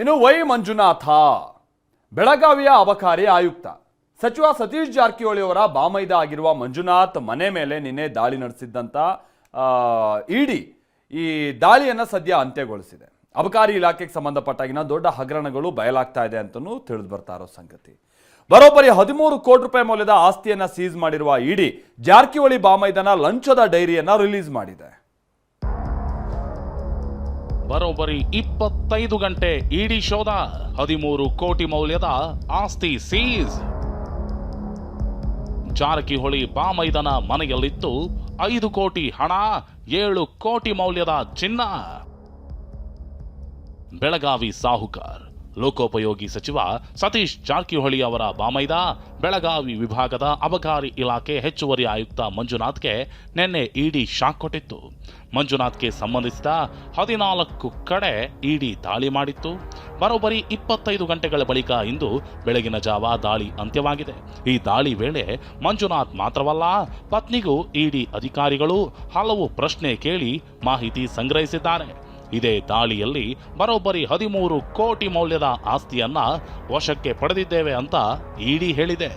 ಇನ್ನು ವೈ ಮಂಜುನಾಥ ಬೆಳಗಾವಿಯ ಅಬಕಾರಿ ಆಯುಕ್ತ ಸಚಿವ ಸತೀಶ್ ಜಾರಕಿಹೊಳಿ ಅವರ ಬಾಮೈದ ಆಗಿರುವ ಮಂಜುನಾಥ್ ಮನೆ ಮೇಲೆ ನಿನ್ನೆ ದಾಳಿ ನಡೆಸಿದ್ದಂತ ಇಡಿ ಈ ದಾಳಿಯನ್ನ ಸದ್ಯ ಅಂತ್ಯಗೊಳಿಸಿದೆ. ಅಬಕಾರಿ ಇಲಾಖೆಗೆ ಸಂಬಂಧಪಟ್ಟಾಗಿನ ದೊಡ್ಡ ಹಗರಣಗಳು ಬಯಲಾಗ್ತಾ ಇದೆ ಅಂತಲೂ ತಿಳಿದು ಬರ್ತಾ ಇರೋ ಸಂಗತಿ. ಬರೋಬ್ಬರಿ 13 ಕೋಟಿ ರೂಪಾಯಿ ಮೌಲ್ಯದ ಆಸ್ತಿಯನ್ನ ಸೀಸ್ ಮಾಡಿರುವ ಇಡಿ ಜಾರಕಿಹೊಳಿ ಬಾಮೈದನ ಲಂಚದ ಡೈರಿಯನ್ನ ರಿಲೀಸ್ ಮಾಡಿದೆ. ಬರೋಬ್ಬರಿ 25 ಗಂಟೆ ಇಡಿ ಶೋಧ, 13 ಕೋಟಿ ಮೌಲ್ಯದ ಆಸ್ತಿ ಸೀಸ್. ಜಾರಕಿಹೊಳಿ ಬಾಮೈದನ ಮನೆಯಲ್ಲಿತ್ತು 5 ಕೋಟಿ ಹಣ, 7 ಕೋಟಿ ಮೌಲ್ಯದ ಚಿನ್ನ. ಬೆಳಗಾವಿ ಸಾಹುಕಾರ್ ಲೋಕೋಪಯೋಗಿ ಸಚಿವ ಸತೀಶ್ ಜಾರಕಿಹೊಳಿ ಅವರ ಬಾಮೈದ ಬೆಳಗಾವಿ ವಿಭಾಗದ ಅಬಕಾರಿ ಇಲಾಖೆ ಹೆಚ್ಚುವರಿ ಆಯುಕ್ತ ಮಂಜುನಾಥ್ಗೆ ನಿನ್ನೆ ಇಡಿ ಶಾಕ್ ಕೊಟ್ಟಿತ್ತು. ಮಂಜುನಾಥ್ಗೆ ಸಂಬಂಧಿಸಿದ 14 ಕಡೆ ಇಡಿ ದಾಳಿ ಮಾಡಿತ್ತು. ಬರೋಬ್ಬರಿ 25 ಗಂಟೆಗಳ ಬಳಿಕ ಇಂದು ಬೆಳಗಿನ ಜಾವ ದಾಳಿ ಅಂತ್ಯವಾಗಿದೆ. ಈ ದಾಳಿ ವೇಳೆ ಮಂಜುನಾಥ್ ಮಾತ್ರವಲ್ಲ, ಪತ್ನಿಗೂ ಇಡಿ ಅಧಿಕಾರಿಗಳು ಹಲವು ಪ್ರಶ್ನೆ ಕೇಳಿ ಮಾಹಿತಿ ಸಂಗ್ರಹಿಸಿದ್ದಾರೆ. ಇದೇ ದಾಳಿಯಲ್ಲಿ ಬರೋಬ್ಬರಿ 13 ಕೋಟಿ ಮೌಲ್ಯದ ಆಸ್ತಿಯನ್ನ ವಶಕ್ಕೆ ಪಡೆದಿದ್ದೇವೆ ಅಂತ ಇಡಿ ಹೇಳಿದೆ.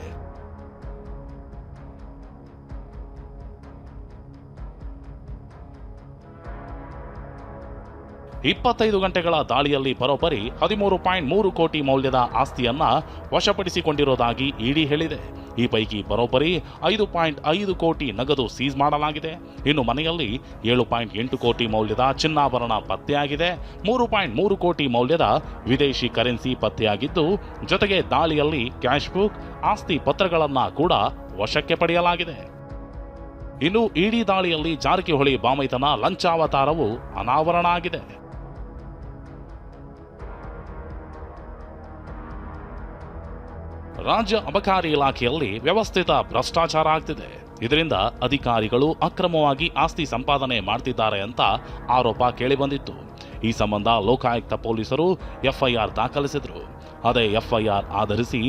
ಇಪ್ಪತ್ತೈದು ಗಂಟೆಗಳ ದಾಳಿಯಲ್ಲಿ ಬರೋಬ್ಬರಿ 13.3 ಕೋಟಿ ಮೌಲ್ಯದ ಆಸ್ತಿಯನ್ನ ವಶಪಡಿಸಿಕೊಂಡಿರುವುದಾಗಿ ಇಡಿ ಹೇಳಿದೆ. ಈ ಪೈಕಿ ಬರೋಬ್ಬರಿ 5.5 ಕೋಟಿ ನಗದು ಸೀಸ್ ಮಾಡಲಾಗಿದೆ. ಇನ್ನು ಮನೆಯಲ್ಲಿ 7.8 ಕೋಟಿ ಮೌಲ್ಯದ ಚಿನ್ನಾಭರಣ ಪತ್ತೆಯಾಗಿದೆ. 3.3 ಕೋಟಿ ಮೌಲ್ಯದ ವಿದೇಶಿ ಕರೆನ್ಸಿ ಪತ್ತೆಯಾಗಿದ್ದು, ಜೊತೆಗೆ ದಾಳಿಯಲ್ಲಿ ಕ್ಯಾಶ್ ಬುಕ್, ಆಸ್ತಿ ಪತ್ರಗಳನ್ನ ಕೂಡ ವಶಕ್ಕೆ ಪಡೆಯಲಾಗಿದೆ. ಇನ್ನು ಇಡಿ ದಾಳಿಯಲ್ಲಿ ಜಾರಕಿಹೊಳಿ ಬಾಮೈದನ ಲಂಚಾವತಾರವು ಅನಾವರಣ ಆಗಿದೆ. ರಾಜ್ಯ ಅಬಕಾರಿ ಇಲಾಖೆಯಲ್ಲಿ ವ್ಯವಸ್ಥಿತ ಭ್ರಷ್ಟಾಚಾರ ಆಗ್ತಿದೆ. ಇದರಿಂದ ಅಧಿಕಾರಿಗಳು ಅಕ್ರಮವಾಗಿ ಆಸ್ತಿ ಸಂಪಾದನೆ ಮಾಡ್ತಿದ್ದಾರೆ ಅಂತ ಆರೋಪ ಕೇಳಿಬಂದಿತ್ತು. ಈ ಸಂಬಂಧ ಲೋಕಾಯುಕ್ತ ಪೊಲೀಸರು ಎಫ್ಐಆರ್ ದಾಖಲಿಸಿದ್ರು. ಅದೇ ಎಫ್ಐಆರ್ ಆಧರಿಸಿ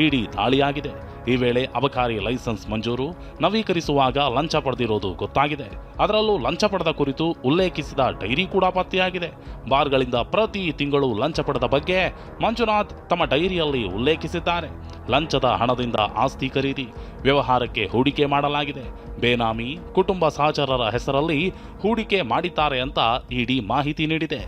ಇಡಿ ದಾಳಿಯಾಗಿದೆ. ಈ ವೇಳೆ ಅಬಕಾರಿ ಲೈಸೆನ್ಸ್ ಮಂಜೂರು ನವೀಕರಿಸುವಾಗ ಲಂಚ ಪಡೆದಿರೋದು ಗೊತ್ತಾಗಿದೆ. ಅದರಲ್ಲೂ ಲಂಚ ಪಡೆದ ಕುರಿತು ಉಲ್ಲೇಖಿಸಿದ ಡೈರಿ ಕೂಡ ಪತ್ತೆಯಾಗಿದೆ. ಬಾರ್ಗಳಿಂದ ಪ್ರತಿ ತಿಂಗಳು ಲಂಚ ಪಡೆದ ಬಗ್ಗೆ ಮಂಜುನಾಥ್ ತಮ್ಮ ಡೈರಿಯಲ್ಲಿ ಉಲ್ಲೇಖಿಸಿದ್ದಾರೆ. ಲಂಚದ ಹಣದಿಂದ ಆಸ್ತಿ ಖರೀದಿ, ವ್ಯವಹಾರಕ್ಕೆ ಹೂಡಿಕೆ ಮಾಡಲಾಗಿದೆ. ಬೇನಾಮಿ, ಕುಟುಂಬ ಸಹಚರರ ಹೆಸರಲ್ಲಿ ಹೂಡಿಕೆ ಮಾಡಿದ್ದಾರೆ ಅಂತ ಇಡಿ ಮಾಹಿತಿ ನೀಡಿದೆ.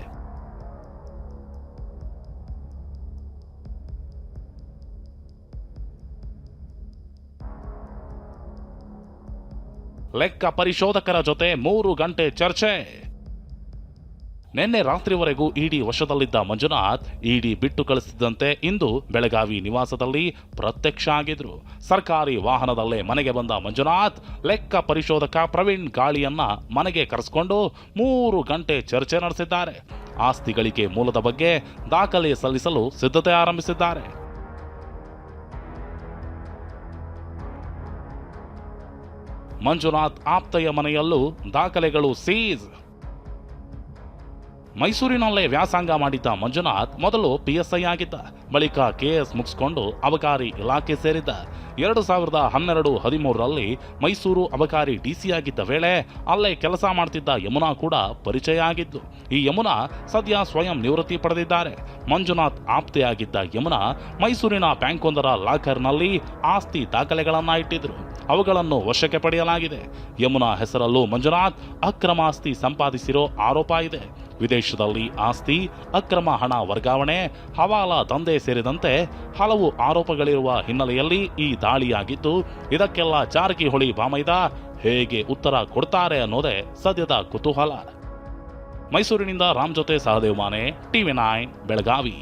ಲೆಕ್ಕ ಪರಿಶೋಧಕರ ಜೊತೆ 3 ಗಂಟೆ ಚರ್ಚೆ. ನಿನ್ನೆ ರಾತ್ರಿವರೆಗೂ ಇಡಿ ವಶದಲ್ಲಿದ್ದ ಮಂಜುನಾಥ್ ಇಡಿ ಬಿಟ್ಟು ಕಳಿಸಿದಂತೆ ಇಂದು ಬೆಳಗಾವಿ ನಿವಾಸದಲ್ಲಿ ಪ್ರತ್ಯಕ್ಷ ಆಗಿದ್ರು. ಸರ್ಕಾರಿ ವಾಹನದಲ್ಲೇ ಮನೆಗೆ ಬಂದ ಮಂಜುನಾಥ್ ಲೆಕ್ಕ ಪರಿಶೋಧಕ ಪ್ರವೀಣ್ ಗಾಳಿಯನ್ನ ಮನೆಗೆ ಕರೆಸಿಕೊಂಡು 3 ಗಂಟೆ ಚರ್ಚೆ ನಡೆಸಿದ್ದಾರೆ. ಆಸ್ತಿ ಗಳಿಕೆ ಮೂಲದ ಬಗ್ಗೆ ದಾಖಲೆ ಸಲ್ಲಿಸಲು ಸಿದ್ಧತೆ ಆರಂಭಿಸಿದ್ದಾರೆ. ಮಂಜುನಾಥ್ ಆಪ್ತೆಯ ಮನೆಯಲ್ಲೂ ದಾಖಲೆಗಳು ಸೀಸ್. ಮೈಸೂರಿನಲ್ಲೇ ವ್ಯಾಸಂಗ ಮಾಡಿದ್ದ ಮಂಜುನಾಥ್ ಮೊದಲು ಪಿಎಸ್ಐ ಆಗಿದ್ದ. ಬಳಿಕ ಕೆಎಸ್ ಮುಗಿಸಿಕೊಂಡು ಅಬಕಾರಿ ಇಲಾಖೆ ಸೇರಿದ್ದ. 2012-13ರಲ್ಲಿ ಮೈಸೂರು ಅಬಕಾರಿ ಡಿಸಿ ಆಗಿದ್ದ ವೇಳೆ ಅಲ್ಲೇ ಕೆಲಸ ಮಾಡ್ತಿದ್ದ ಯಮುನಾ ಕೂಡ ಪರಿಚಯ ಆಗಿದ್ದು. ಈ ಯಮುನಾ ಸದ್ಯ ಸ್ವಯಂ ನಿವೃತ್ತಿ ಪಡೆದಿದ್ದಾರೆ. ಮಂಜುನಾಥ್ ಆಪ್ತೆಯಾಗಿದ್ದ ಯಮುನಾ ಮೈಸೂರಿನ ಬ್ಯಾಂಕೊಂದರ ಲಾಕರ್ನಲ್ಲಿ ಆಸ್ತಿ ದಾಖಲೆಗಳನ್ನ ಇಟ್ಟಿದ್ರು. ಅವುಗಳನ್ನು ವಶಕ್ಕೆ ಪಡೆಯಲಾಗಿದೆ. ಯಮುನಾ ಹೆಸರಲ್ಲೂ ಮಂಜುನಾಥ್ ಅಕ್ರಮ ಆಸ್ತಿ ಸಂಪಾದಿಸಿರೋ ಆರೋಪ ಇದೆ. ವಿದೇಶದಲ್ಲಿ ಆಸ್ತಿ, ಅಕ್ರಮ ಹಣ ವರ್ಗಾವಣೆ, ಹವಾಲಾ ದಂಧೆ ಸೇರಿದಂತೆ ಹಲವು ಆರೋಪಗಳಿರುವ ಹಿನ್ನೆಲೆಯಲ್ಲಿ ಈ ದಾಳಿಯಾಗಿದ್ದು, ಇದಕ್ಕೆಲ್ಲ ಜಾರಕಿಹೊಳಿ ಬಾಮೈದ ಹೇಗೆ ಉತ್ತರ ಕೊಡ್ತಾರೆ ಅನ್ನೋದೇ ಸದ್ಯದ ಕುತೂಹಲ. ಮೈಸೂರಿನಿಂದ ರಾಮ್ ಜೊತೆ ಸಹದೇವ್ ಮಾನೆ, TV9 ಬೆಳಗಾವಿ.